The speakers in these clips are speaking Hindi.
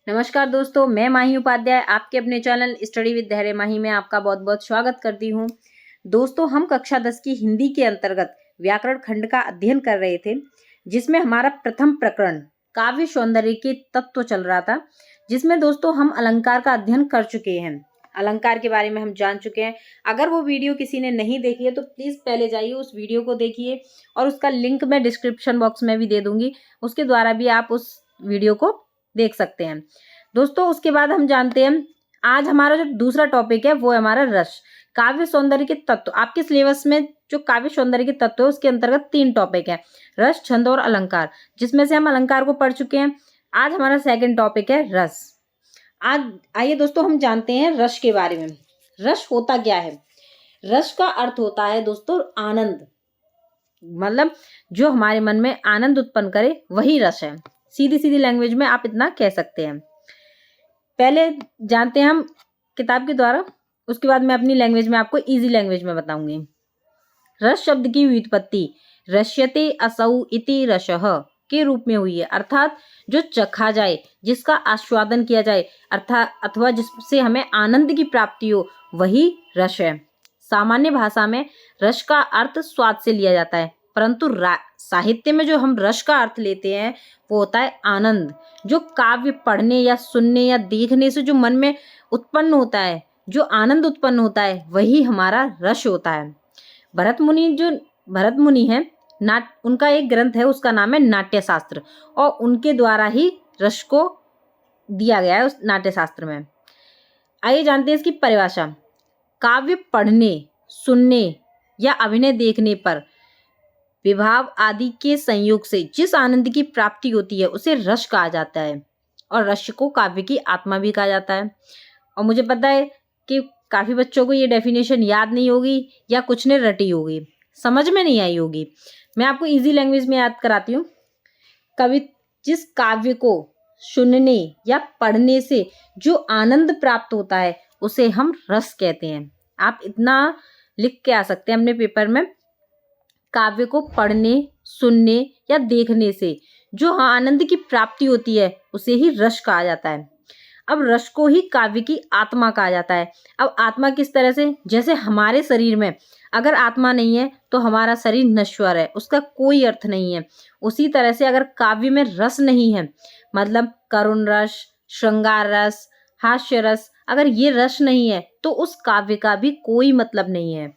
नमस्कार दोस्तों, मैं माही उपाध्याय आपके अपने चैनल स्टडी विद धैर्य माही में आपका बहुत बहुत स्वागत करती हूँ। दोस्तों, हम कक्षा 10 की हिंदी के अंतर्गत व्याकरण खंड का अध्ययन कर रहे थे, जिसमें हमारा प्रथम प्रकरण काव्य सौंदर्य के तत्व चल रहा था, जिसमें दोस्तों हम अलंकार का अध्ययन कर चुके हैं। अलंकार के बारे में हम जान चुके हैं। अगर वो वीडियो किसी ने नहीं देखी है तो प्लीज़ पहले जाइए उस वीडियो को देखिए और उसका लिंक मैं डिस्क्रिप्शन बॉक्स में भी दे दूंगी। उसके द्वारा भी आप उस वीडियो को देख सकते हैं। दोस्तों, उसके बाद हम जानते हैं आज हमारा जो दूसरा टॉपिक है वो है हमारा रस, काव्य सौंदर्य के तत्व। आपके सिलेबस में जो काव्य सौंदर्य के तत्व है उसके अंतर्गत 3 टॉपिक है, रस, छंद और अलंकार, जिसमें से हम अलंकार को पढ़ चुके हैं। आज हमारा सेकंड टॉपिक है रस। आज आइए दोस्तों हम जानते हैं रस के बारे में। रस होता क्या है? रस का अर्थ होता है दोस्तों आनंद, मतलब जो हमारे मन में आनंद उत्पन्न करे वही रस है। सीधी सीधी लैंग्वेज में आप इतना कह सकते हैं। पहले जानते हैं हम किताब के द्वारा, उसके बाद मैं अपनी लैंग्वेज में आपको इजी लैंग्वेज में बताऊंगी। रस शब्द की व्युत्पत्ति रस्यते असौ इति रसः के रूप में हुई है, अर्थात जो चखा जाए, जिसका आस्वादन किया जाए, अर्थात अथवा जिससे हमें आनंद की प्राप्ति हो, वही रस है। सामान्य भाषा में रस का अर्थ स्वाद से लिया जाता है, परंतु साहित्य में जो हम रस का अर्थ लेते हैं वो होता है आनंद। जो काव्य पढ़ने या सुनने या देखने से जो मन में उत्पन्न होता है, जो आनंद उत्पन्न होता है, वही हमारा रस होता है। भरत मुनि है, उनका एक ग्रंथ है, उसका नाम है नाट्य शास्त्र, और उनके द्वारा ही रस को दिया गया है उस नाट्य शास्त्र में। आइए जानते हैं इसकी परिभाषा। काव्य पढ़ने, सुनने या अभिनय देखने पर विभाव आदि के संयोग से जिस आनंद की प्राप्ति होती है उसे रस कहा जाता है, और रस को काव्य की आत्मा भी कहा जाता है। और मुझे पता है कि काफ़ी बच्चों को ये डेफिनेशन याद नहीं होगी या कुछ ने रटी होगी, समझ में नहीं आई होगी। मैं आपको इजी लैंग्वेज में याद कराती हूँ। जिस काव्य को सुनने या पढ़ने से जो आनंद प्राप्त होता है उसे हम रस कहते हैं। आप इतना लिख के आ सकते हैं अपने पेपर में, काव्य को पढ़ने, सुनने या देखने से जो आनंद की प्राप्ति होती है उसे ही रस कहा जाता है। अब रस को ही काव्य की आत्मा कहा जाता है। अब आत्मा किस तरह से? जैसे हमारे शरीर में अगर आत्मा नहीं है तो हमारा शरीर नश्वर है, उसका कोई अर्थ नहीं है। उसी तरह से अगर काव्य में रस नहीं है, मतलब करुण रस, श्रृंगार रस, हास्य रस, अगर ये रस नहीं है तो उस काव्य का भी कोई मतलब नहीं है।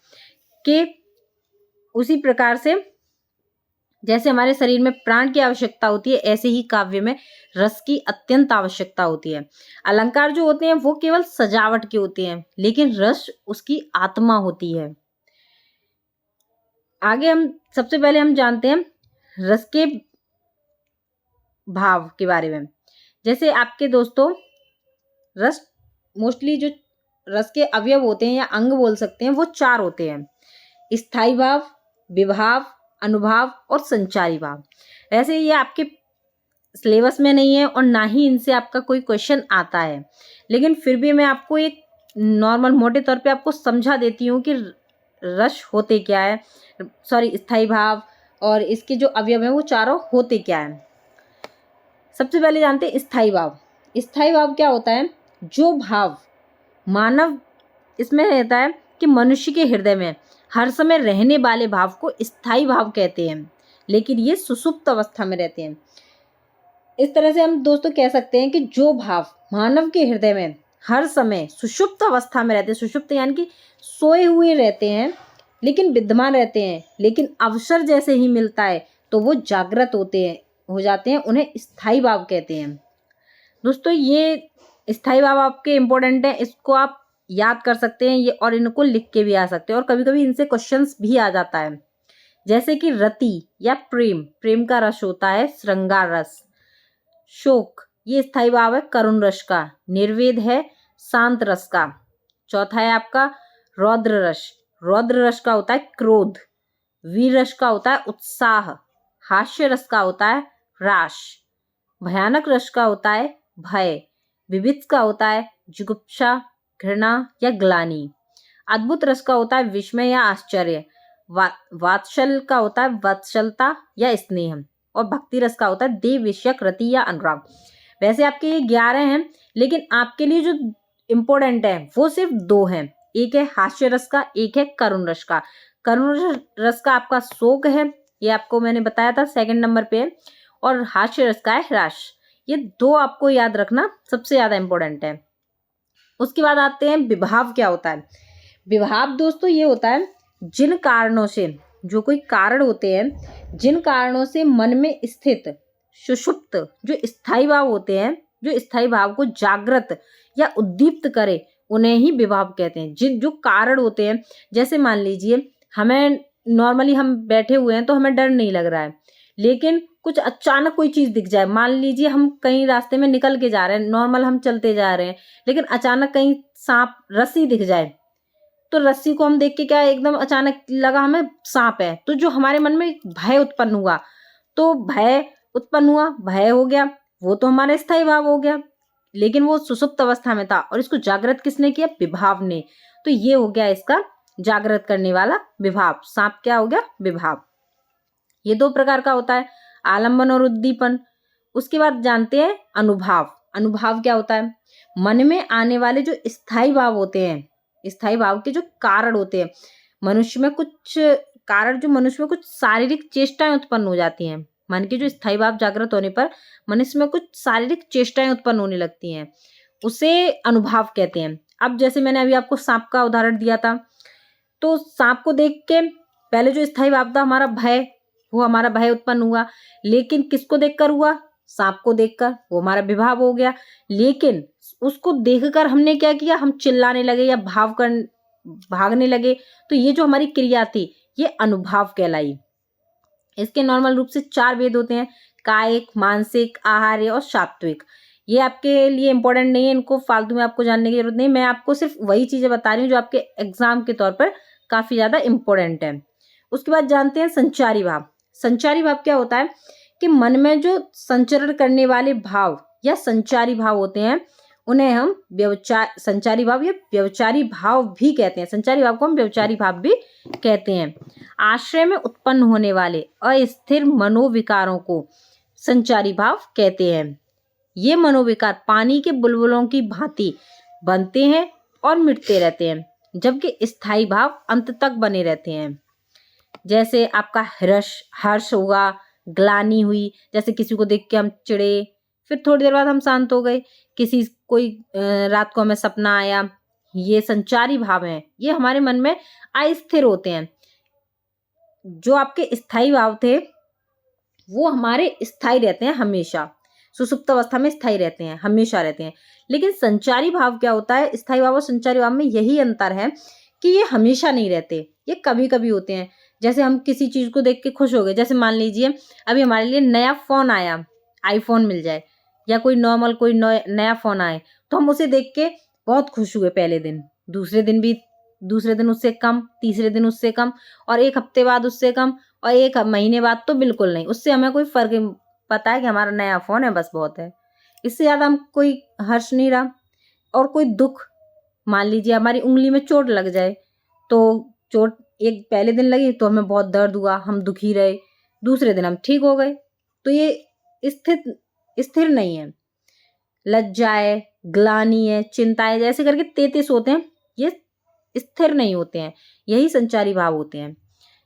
कि उसी प्रकार से जैसे हमारे शरीर में प्राण की आवश्यकता होती है, ऐसे ही काव्य में रस की अत्यंत आवश्यकता होती है। अलंकार जो होते हैं वो केवल सजावट के होते हैं, लेकिन रस उसकी आत्मा होती है। आगे हम सबसे पहले हम जानते हैं रस के भाव के बारे में। जैसे आपके दोस्तों रस मोस्टली जो रस के अवयव होते हैं या अंग बोल सकते हैं वो 4 होते हैं: स्थायी भाव, विभाव, अनुभाव और संचारी भाव। वैसे ये आपके सिलेबस में नहीं है और ना ही इनसे आपका कोई क्वेश्चन आता है, लेकिन फिर भी मैं आपको एक नॉर्मल मोटे तौर पे आपको समझा देती हूँ कि रस होते क्या है, स्थायी भाव और इसके जो अवयव हैं वो चारों होते क्या हैं। सबसे पहले जानते हैं स्थायी भाव। स्थायी भाव क्या होता है? जो भाव मानव इसमें रहता है कि मनुष्य के हृदय में हर समय रहने वाले भाव को स्थायी भाव कहते हैं, लेकिन ये सुषुप्त अवस्था में रहते हैं। इस तरह से हम दोस्तों कह सकते हैं कि जो भाव मानव के हृदय में हर समय सुषुप्त अवस्था में रहते हैं, सुषुप्त यानी कि सोए हुए रहते हैं लेकिन विद्यमान रहते हैं, लेकिन अवसर जैसे ही मिलता है तो वो जागृत हो जाते हैं, उन्हें स्थायी भाव कहते हैं। दोस्तों, ये स्थायी भाव आपके इम्पोर्टेंट है, इसको आप याद कर सकते हैं ये, और इनको लिख के भी आ सकते हैं, और कभी कभी इनसे क्वेश्चंस भी आ जाता है। जैसे कि रति या प्रेम का रस होता है श्रृंगार रस। शोक ये स्थायी भाव है करुण रस का। निर्वेद है शांत रस का। चौथा है आपका रौद्र रस का होता है क्रोध। वीर रस का होता है उत्साह। हास्य रस का होता है राश। भयानक रस का होता है भय। विविध का होता है जुगुप्सा, घृणा या ग्लानि। अद्भुत रस का होता है विस्मय या आश्चर्य। वात्सल का होता है वत्सलता या स्नेह, और भक्ति रस का होता है देव विषयक रति या अनुराग। वैसे आपके ये 11 हैं, लेकिन आपके लिए जो इम्पोर्टेंट है वो सिर्फ 2 हैं। एक है हास्य रस का, एक है करुण रस का। करुण रस का आपका शोक है, ये आपको मैंने बताया था, सेकंड नंबर पे है। और हास्य रस का है हर्ष। ये 2 आपको याद रखना सबसे ज्यादा इम्पोर्टेंट है। उसके बाद आते हैं विभाव क्या होता है। विभाव दोस्तों ये होता है जिन कारणों से, जो कोई कारण होते हैं, जिन कारणों से मन में स्थित सुषुप्त जो स्थायी भाव होते हैं, जो स्थायी भाव को जागृत या उद्दीप्त करे, उन्हें ही विभाव कहते हैं। जिन जो कारण होते हैं, जैसे मान लीजिए हमें नॉर्मली हम बैठे हुए हैं तो हमें डर नहीं लग रहा है, लेकिन कुछ अचानक कोई चीज दिख जाए, मान लीजिए हम कहीं रास्ते में निकल के जा रहे हैं, नॉर्मल हम चलते जा रहे हैं, लेकिन अचानक कहीं सांप रस्सी दिख जाए, तो रस्सी को हम देख के क्या एकदम अचानक लगा हमें सांप है, तो जो हमारे मन में भय उत्पन्न हुआ, तो भय उत्पन्न हुआ, भय हो गया, वो तो हमारा स्थायी भाव हो गया, लेकिन वो सुषुप्त अवस्था में था और इसको जागृत किसने किया? विभाव ने। तो ये हो गया इसका जागृत करने वाला विभाव। सांप क्या हो गया? विभाव। ये 2 प्रकार का होता है, आलंबन और उद्दीपन। उसके बाद जानते हैं अनुभाव। अनुभाव क्या होता है? मन में आने वाले जो स्थायी भाव होते हैं, स्थायी भाव के जो कारण होते हैं, मनुष्य में कुछ कारण, जो मनुष्य में कुछ शारीरिक चेष्टाएं उत्पन्न हो जाती हैं। मन के जो स्थायी भाव जागृत होने पर मनुष्य में कुछ शारीरिक चेष्टाएं उत्पन्न होने लगती हैं, उसे अनुभाव कहते हैं। अब जैसे मैंने अभी आपको सांप का उदाहरण दिया था, तो सांप को देख के पहले जो स्थायी भाव था हमारा भय, वो हमारा भय उत्पन्न हुआ, लेकिन किसको देखकर हुआ? सांप को देखकर, वो हमारा विभाव हो गया। लेकिन उसको देखकर हमने क्या किया? हम चिल्लाने लगे या भागने लगे, तो ये जो हमारी क्रिया थी ये अनुभाव कहलाई। इसके नॉर्मल रूप से 4 भेद होते हैं, कायिक, मानसिक, आहार्य और सात्विक। ये आपके लिए इंपॉर्टेंट नहीं है, इनको फालतू में आपको जानने की जरूरत नहीं। मैं आपको सिर्फ वही चीजें बता रही हूँ जो आपके एग्जाम के तौर पर काफी ज्यादा इंपॉर्टेंट है। उसके बाद जानते हैं संचारी भाव। संचारी भाव क्या होता है कि मन में जो संचरण करने वाले भाव या संचारी भाव होते हैं, उन्हें हम संचारी भाव या व्यवचारी भाव भी कहते हैं। संचारी भाव को हम व्यवचारी भाव भी कहते हैं। आश्रय में उत्पन्न होने वाले अस्थिर मनोविकारों को संचारी भाव कहते हैं। ये मनोविकार पानी के बुलबुलों की भांति बनते हैं और मिटते रहते हैं, जबकि स्थायी भाव अंत तक बने रहते हैं। जैसे आपका हर्ष हुआ, ग्लानि हुई, जैसे किसी को देख के हम चिढ़े, फिर थोड़ी देर बाद हम शांत हो गए। कोई रात को हमें सपना आया, ये संचारी भाव हैं, ये हमारे मन में अस्थिर होते हैं। जो आपके स्थायी भाव थे वो हमारे स्थायी रहते हैं, हमेशा सुसुप्त अवस्था में स्थायी रहते हैं, हमेशा रहते हैं। लेकिन संचारी भाव क्या होता है? स्थायी भाव और संचारी भाव में यही अंतर है कि ये हमेशा नहीं रहते, ये कभी कभी होते हैं। जैसे हम किसी चीज को देख के खुश हो गए, जैसे मान लीजिए अभी हमारे लिए नया फोन आया, आईफोन मिल जाए या कोई नॉर्मल कोई नया फोन आए, तो हम उसे देख के बहुत खुश हुए पहले दिन, दूसरे दिन उससे कम, तीसरे दिन उससे कम, और 1 हफ्ते बाद उससे कम, और 1 महीने बाद तो बिल्कुल नहीं। उससे हमें कोई फर्क, पता है कि हमारा नया फोन है, बस बहुत है, इससे ज्यादा हम कोई हर्ष नहीं रहा। और कोई दुख, मान लीजिए हमारी उंगली में चोट लग जाए, तो चोट एक पहले दिन लगी तो हमें बहुत दर्द हुआ, हम दुखी रहे, दूसरे दिन हम ठीक हो गए, तो ये स्थिर नहीं है। लज्जाए, ग्लानि है, चिंताएं, जैसे करके 33 होते हैं, ये स्थिर नहीं होते हैं, यही संचारी भाव होते हैं।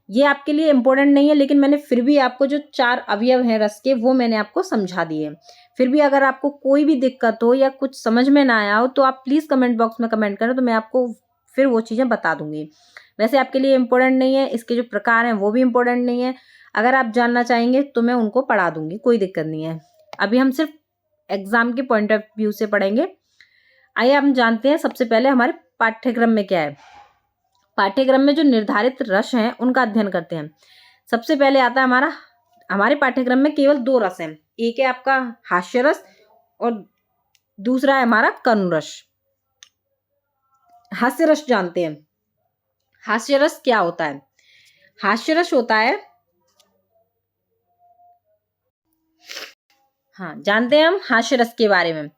ये आपके लिए इंपॉर्टेंट नहीं है, लेकिन मैंने फिर भी आपको जो 4 अवयव हैं रस के, वो मैंने आपको समझा दिए। फिर भी अगर आपको कोई भी दिक्कत हो या कुछ समझ में ना आया हो, तो आप प्लीज कमेंट बॉक्स में कमेंट करें, तो मैं आपको फिर वो चीजें बता दूंगी। वैसे आपके लिए इंपॉर्टेंट नहीं है, इसके जो प्रकार हैं वो भी इंपॉर्टेंट नहीं है। अगर आप जानना चाहेंगे तो मैं उनको पढ़ा दूंगी, कोई दिक्कत नहीं है। अभी हम सिर्फ एग्जाम के पॉइंट ऑफ व्यू से पढ़ेंगे। आइए हम जानते हैं सबसे पहले हमारे पाठ्यक्रम में क्या है। पाठ्यक्रम में जो निर्धारित रस हैं उनका अध्ययन करते हैं। सबसे पहले आता है हमारे पाठ्यक्रम में केवल 2 रस हैं, एक है आपका हास्य रस और दूसरा है हमारा करुण रस। हास्य रस जानते हैं। हास्य रस क्या होता है? हास्य रस होता है, हाँ जानते हैं हम हास्य रस के बारे में।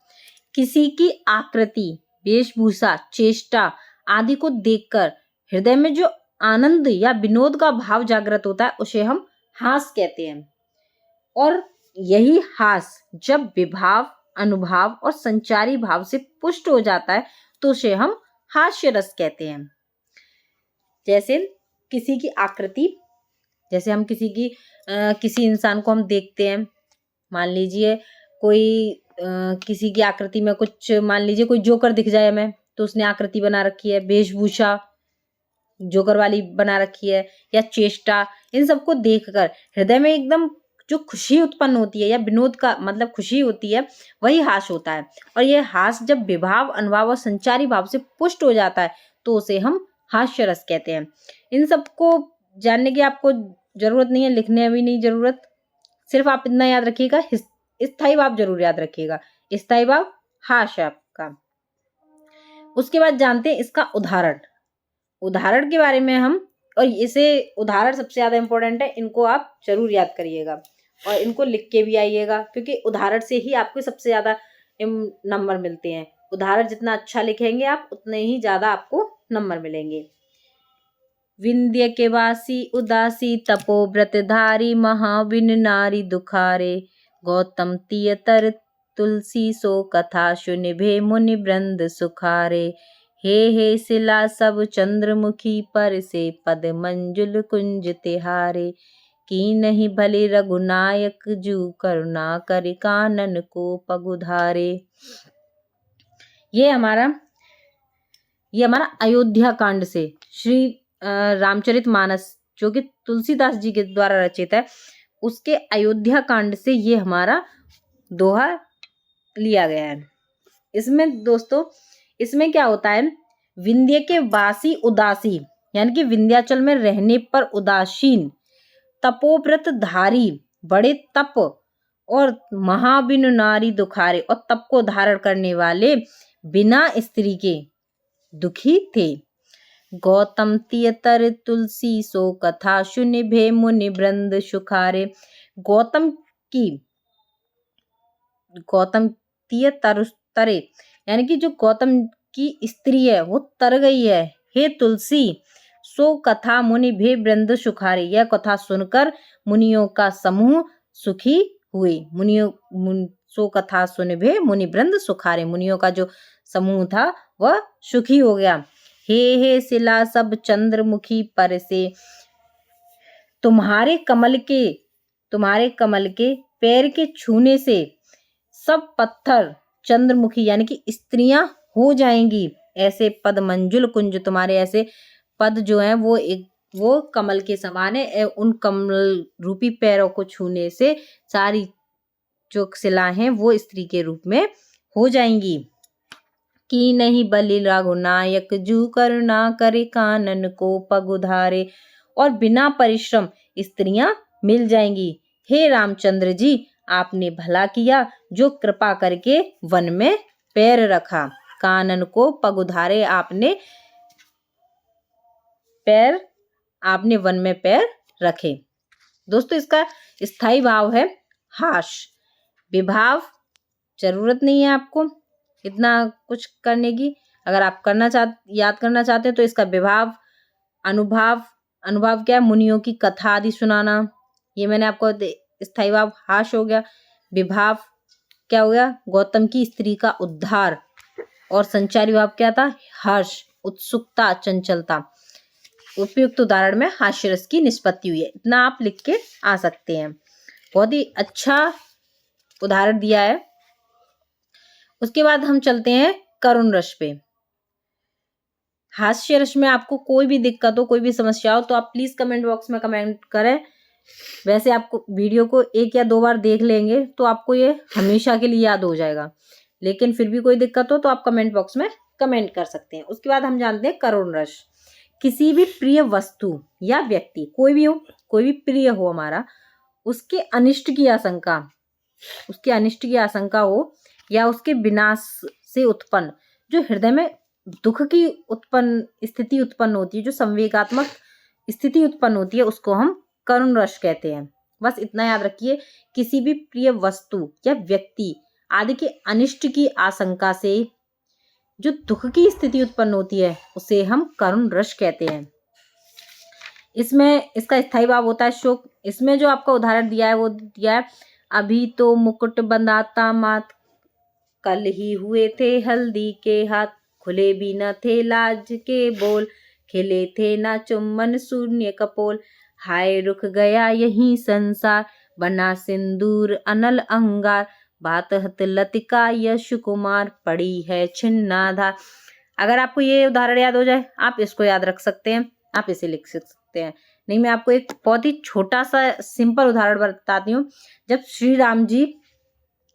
किसी की आकृति, वेशभूषा, चेष्टा आदि को देखकर हृदय में जो आनंद या विनोद का भाव जागृत होता है उसे हम हास कहते हैं। और यही हास जब विभाव, अनुभाव और संचारी भाव से पुष्ट हो जाता है तो उसे हम हास्य रस कहते हैं। जैसे किसी की आकृति, जैसे हम किसी इंसान को हम देखते हैं, मान लीजिए कोई किसी की आकृति में कुछ, मान लीजिए कोई जोकर दिख जाए हमें, तो उसने आकृति बना रखी है, वेशभूषा जोकर वाली बना रखी है या चेष्टा, इन सबको देखकर हृदय में एकदम जो खुशी उत्पन्न होती है या विनोद का मतलब खुशी होती है, वही हास होता है। और यह हास जब विभाव, अनुभाव और संचारी भाव से पुष्ट हो जाता है तो उसे हम हास्य रस कहते हैं। इन सबको जानने की आपको जरूरत नहीं है, लिखने भी नहीं जरूरत, सिर्फ आप इतना याद रखिएगा, स्थायी भाव जरूर याद रखिएगा, स्थायी भाव हास्य आपका। उसके बाद जानते हैं इसका उदाहरण के बारे में हम, और इसे उदाहरण सबसे ज्यादा इंपॉर्टेंट है, इनको आप जरूर याद करिएगा और इनको लिख के भी आइएगा, क्योंकि उदाहरण से ही आपको सबसे ज्यादा नंबर मिलते हैं। उदाहरण जितना अच्छा लिखेंगे आप उतने ही ज्यादा आपको नंबर मिलेंगे। विंध्य के वासी उदासी तपोव्रतधारी महाविन नारी दुखारे, गौतम तियतर तुलसी सो कथा सुनिभे मुनि वृंद सुखारे, हे शिला सब चंद्रमुखी पर से पद मंजुल कुंज तिहारे, की नहीं भले रघुनायक जू करुणा कर कानन को पगुधारे। ये हमारा अयोध्या कांड से श्री रामचरितमानस जो कि तुलसीदास जी के द्वारा रचित है, उसके अयोध्या कांड से ये हमारा दोहा लिया गया है। इसमें दोस्तों, इसमें क्या होता है, विंध्य के वासी उदासी यानी कि विंध्याचल में रहने पर उदासीन, तपोव्रत धारी बड़े तप और महाबिन नारी दुखारे, और तप को धारण करने वाले बिना स्त्री के दुखी थे। गौतम तियतर तुलसी सो कथा सुनिभे मुनि वृंद सुखारे, गौतम तियतर तरे यानी कि जो गौतम की स्त्री है वो तर गई है, हे तुलसी, सो कथा मुनि भे वृंद सुखारे, यह कथा सुनकर मुनियों का समूह सुखी हुए। सो कथा सुन भे मुनि वृंद सुखारे, मुनियों का जो समूह था वह सुखी हो गया। हे शिला सब चंद्रमुखी पर से, तुम्हारे कमल के पैर के छूने से सब पत्थर चंद्रमुखी यानी कि स्त्रियां हो जाएंगी। ऐसे पद मंजुल कुंज, तुम्हारे ऐसे पद जो हैं वो कमल के समान है, उन कमल रूपी पैरों को छूने से सारी जो शिला हैं वो स्त्री के रूप में हो जाएंगी। की नहीं बलि रघुनायक जू करुणा करे कानन को पगुधारे, और बिना परिश्रम स्त्रियां मिल जाएंगी। हे रामचंद्र जी, आपने भला किया जो कृपा करके वन में पैर रखा। कानन को पगुधारे, आपने वन में पैर रखे। दोस्तों, इसका स्थायी भाव है हास। विभाव जरूरत नहीं है आपको इतना कुछ करने की, अगर आप याद करना चाहते हैं तो इसका विभाव, अनुभाव क्या है, मुनियों की कथा आदि सुनाना, ये मैंने आपको, स्थायी भाव हास हो गया। विभाव क्या हो गया, गौतम की स्त्री का उद्धार, और संचारी भाव क्या था, हर्ष, उत्सुकता, चंचलता। उपयुक्त उदाहरण में हास्य रस की निष्पत्ति हुई है, इतना आप लिख के आ सकते हैं। बहुत ही अच्छा उदाहरण दिया है। उसके बाद हम चलते हैं करुण रस पे। हास्य रस में आपको कोई भी दिक्कत हो, कोई भी समस्या हो तो आप प्लीज कमेंट बॉक्स में कमेंट करें। वैसे आपको वीडियो को 1 या 2 बार देख लेंगे तो आपको ये हमेशा के लिए याद हो जाएगा, लेकिन फिर भी कोई दिक्कत हो तो आप कमेंट बॉक्स में कमेंट कर सकते हैं। उसके बाद हम जानते हैं करुण रस। किसी भी प्रिय वस्तु या व्यक्ति, कोई भी प्रिय हो हमारा, उसके अनिष्ट की आशंका हो या उसके विनाश से उत्पन्न जो हृदय में दुख की स्थिति उत्पन्न होती है, जो संवेगात्मक स्थिति उत्पन्न होती है, उसको हम करुण रस कहते हैं। बस इतना याद रखिए, किसी भी प्रिय वस्तु या व्यक्ति आदि के अनिष्ट की आशंका से जो दुख की स्थिति उत्पन्न होती है उसे हम करुण रस कहते हैं। इसमें इसका स्थायी भाव होता है शोक। इसमें जो आपका उदाहरण दिया है वो दिया है, अभी तो मुकुट बंधाता मात कल ही हुए थे हल्दी के हाथ, खुले भी न थे लाज के बोल, खिले थे ना चुम्बन शून्य कपोल, हाय रुक गया यही संसार, बना सिंदूर अनल अंगार, बात हत लतिका यश कुमार, पड़ी है छिन्नाधार। अगर आपको ये उदाहरण याद हो जाए आप इसको याद रख सकते हैं, आप इसे लिख सकते हैं। नहीं, मैं आपको एक बहुत ही छोटा सा सिंपल उदाहरण बताती हूँ। जब श्री राम जी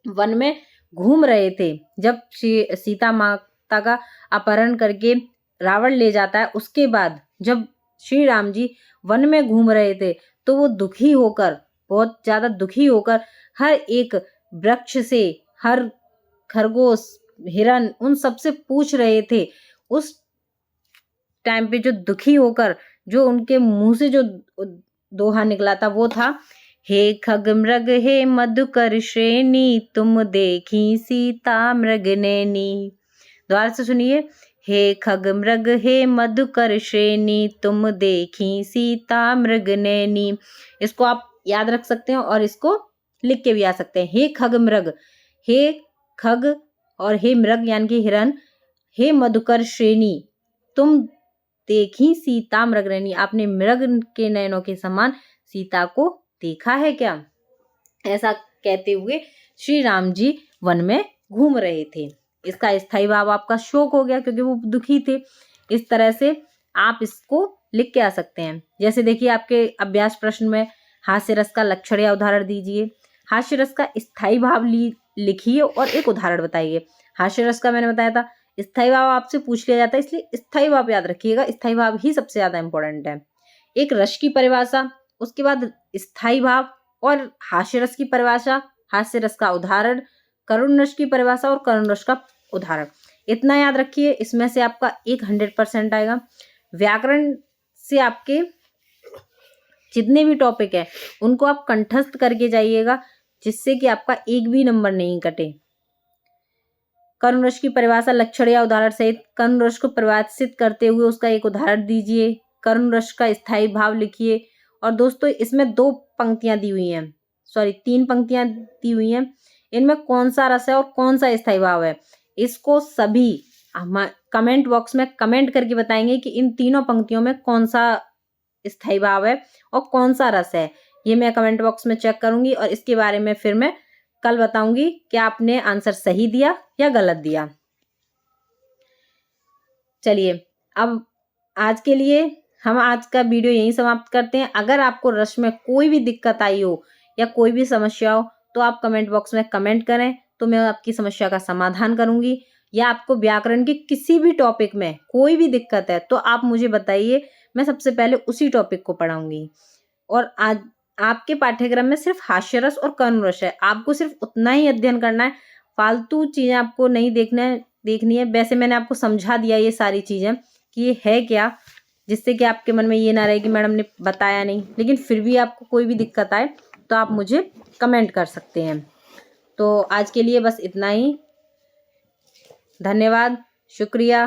वन में घूम रहे थे, जब सीता माता का अपहरण करके रावण ले जाता है, उसके बाद जब श्री राम जी वन में घूम रहे थे तो वो दुखी होकर, बहुत ज्यादा दुखी होकर हर एक वृक्ष से, हर खरगोश, हिरन, उन सबसे पूछ रहे थे। उस टाइम पे जो दुखी होकर जो उनके मुंह से जो दोहा निकला था वो था, हे खग मृग हे मधुकर श्रेणी, तुम देखी सीता मृग नैनी। दोबारा से सुनिए, हे खग मृग हे मधुकर श्रेणी, तुम देखी सीता मृग नैनी। इसको आप याद रख सकते हैं और इसको लिख के भी आ सकते हैं। हे खग मृग, हे खग और हे मृग यानी कि हिरन, हे मधुकर श्रेणी, तुम देखी सीता मृग नैनी, आपने मृग के नैनों के समान सीता को देखा है क्या? ऐसा कहते हुए श्री राम जी वन में घूम रहे थे। इसका स्थायी भाव आपका शोक हो गया क्योंकि वो दुखी थे। इस तरह से आप इसको लिख के आ सकते हैं। जैसे देखिए आपके अभ्यास प्रश्न में हास्य रस का लक्षण या उदाहरण दीजिए। हास्य रस का स्थायी भाव लिखिए और एक उदाहरण बताइए। हास्य रस का मैंने बताया था स्थायी भाव आपसे पूछ लिया जाता है, इसलिए स्थायी भाव याद रखिएगा। स्थायी भाव ही सबसे ज्यादा इंपॉर्टेंट है। एक रस की परिभाषा, उसके बाद स्थायी भाव और हास्य रस की परिभाषा, हास्य रस का उदाहरण, करुण रस की परिभाषा और करुण रस का उदाहरण, इतना याद रखिए। इसमें से आपका 100% आएगा। व्याकरण से आपके जितने भी टॉपिक है उनको आप कंठस्थ करके जाइएगा, जिससे कि आपका एक भी नंबर नहीं कटे। करुण रस की परिभाषा लक्षण या उदाहरण सहित करुण रस को परिभाषित करते हुए उसका एक उदाहरण दीजिए। करुण रस का स्थायी भाव लिखिए। और दोस्तों इसमें 2 पंक्तियां दी हुई हैं, 3 पंक्तियां दी हुई हैं। इनमें कौन सा रस है और कौन सा स्थायी भाव है, इसको सभी हम कमेंट बॉक्स में कमेंट करके बताएंगे कि इन तीनों पंक्तियों में कौन सा स्थायी भाव है और कौन सा रस है। ये मैं कमेंट बॉक्स में चेक करूंगी और इसके बारे में फिर मैं कल बताऊंगी कि आपने आंसर सही दिया या गलत दिया। चलिए अब आज के लिए हम आज का वीडियो यहीं समाप्त करते हैं। अगर आपको रस में कोई भी दिक्कत आई हो या कोई भी समस्या हो तो आप कमेंट बॉक्स में कमेंट करें, तो मैं आपकी समस्या का समाधान करूंगी। या आपको व्याकरण के किसी भी टॉपिक में कोई भी दिक्कत है तो आप मुझे बताइए, मैं सबसे पहले उसी टॉपिक को पढ़ाऊंगी। और आज आपके पाठ्यक्रम में सिर्फ हास्य रस और करुण रस है, आपको सिर्फ उतना ही अध्ययन करना है, फालतू चीजें आपको नहीं देखनी है। वैसे मैंने आपको समझा दिया ये सारी चीजें कि ये है क्या, जिससे कि आपके मन में ये ना रहे कि मैडम ने बताया नहीं। लेकिन फिर भी आपको कोई भी दिक्कत आए तो आप मुझे कमेंट कर सकते हैं। तो आज के लिए बस इतना ही। धन्यवाद, शुक्रिया।